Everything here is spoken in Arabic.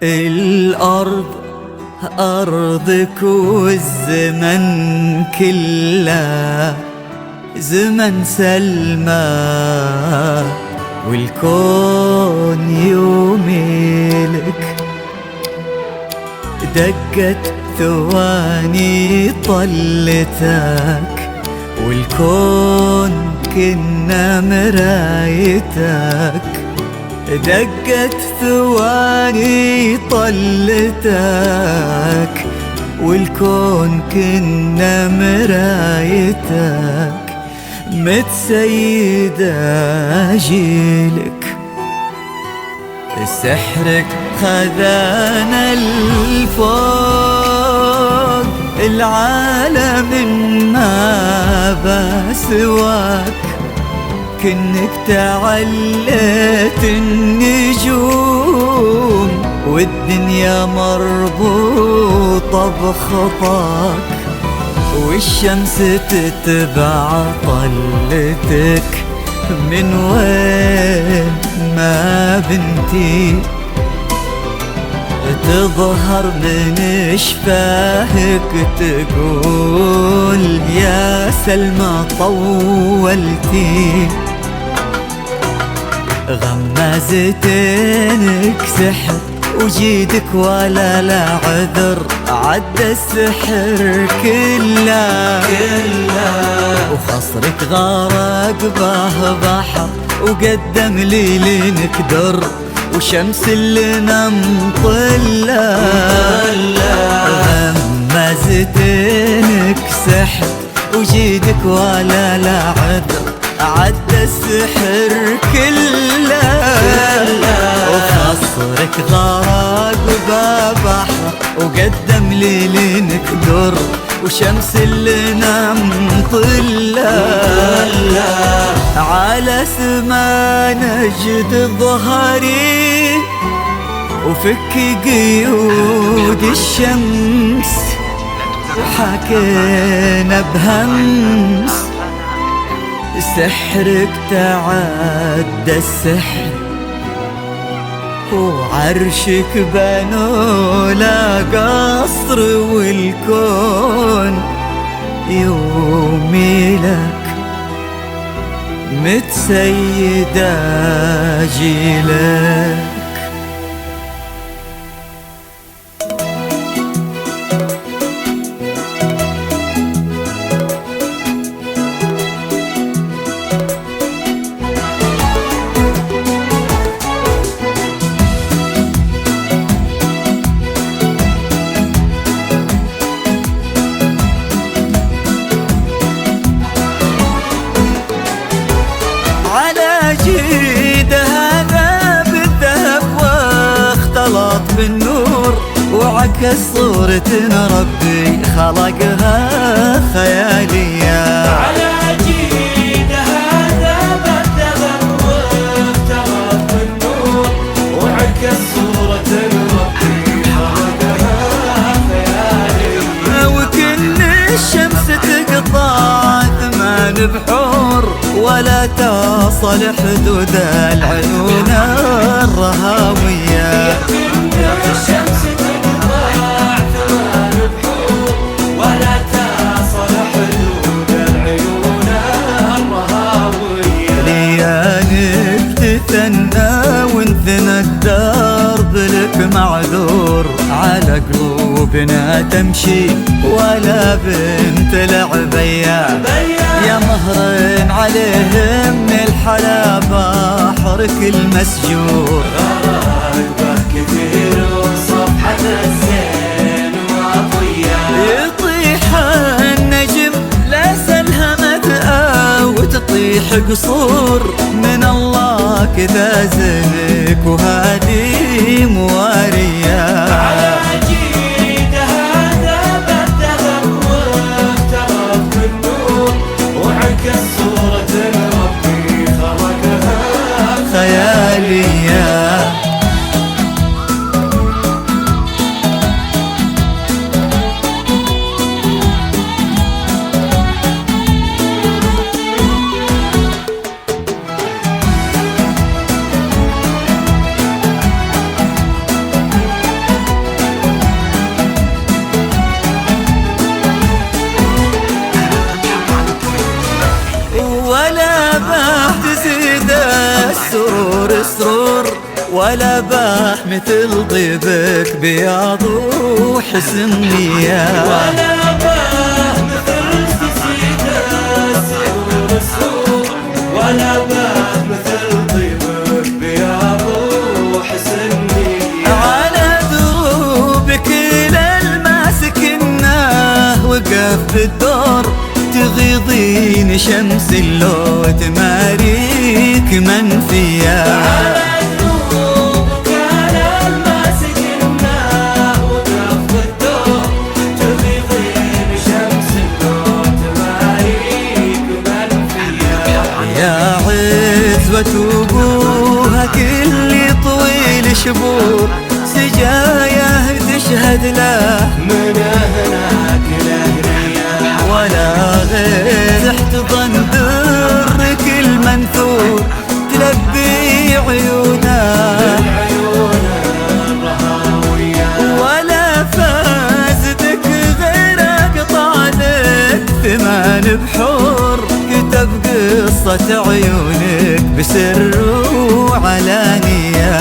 الأرض أرضك والزمن كله زمن سلمى، والكون يوميلك. دقت ثواني طلتك، والكون كنا مرايتك. دقت ثواني طلتك، والكون كنا مرايتك. متسيدة جيلك، سحرك خذانا الفوق. العالم ما بسواك، كنك تعلت النجوم، والدنيا مربوطة بخطاك، والشمس تتبع طلتك. من وين ما بنتي تظهر من شفاهك، تقول يا سلمى طولتي. غمازتينك سحر وجيدك ولا لا عذر، عدى السحر كله وخصرك غرق به بحر، وقدم ليلك در وشمس اللي نمطلة. غمازتينك سحر وجيدك ولا لا عذر، عدى السحر كله وخصرك غرق ببحر، وقدم ليلك در وشمس اللي نمطلة. على سما نجد ظهري، وفك قيود الشمس، وحكينا بهمس. سحرك تعدى السحر، وعرشك بنوا لا قصر، والكون يومي لك. متسيدة جيلك، جيدها بالذهب واختلط بالنور، وعكس صورة ربي خلقها خيالية. على جيدها بالذهب واختلط بالنور، وعكس صورة ربي خلقها خيالية. وكل الشمس تقطع 8 بحور، ولا تصل حدود العيون الرهاوية. الشمس تقطع 8 بحور، ولا تصل حدود العيون الرهاوية. ليانك تثنى وانثنى الدرب لك معذور، على قلوبنا تمشي ولا بنت العبية. يا مهر عليهم من الحلا بحرك المسجور. غرائبه كثير وصفحة الزين وضيا، يطيح النجم لا سلهمت وتطيح قصور، من الله كذا زنك وهادي موارية. خيالية سرور، ولا باه مثل طيبك بياض وحسن نية، ولا باه مثل سرور سرور، ولا باه مثل طيبك بياض وحسن نية. على دروبك للماسكناه وقف بالدور، تغيضين شمس اللو تماريك منفية. على دروبك للماسكناه وقف بالدور، تغيضين شمس اللو تماريك منفية. يا عزوة أبوها كل طويل شبور، سجاياه تشهد له من هناك لهنية، ولا غير تحتضن درك المنثور، تلبي عيونه ولا فاز بك غيرك طالك ثمان بحور، كتب قصة عيونك بسر وعلانية.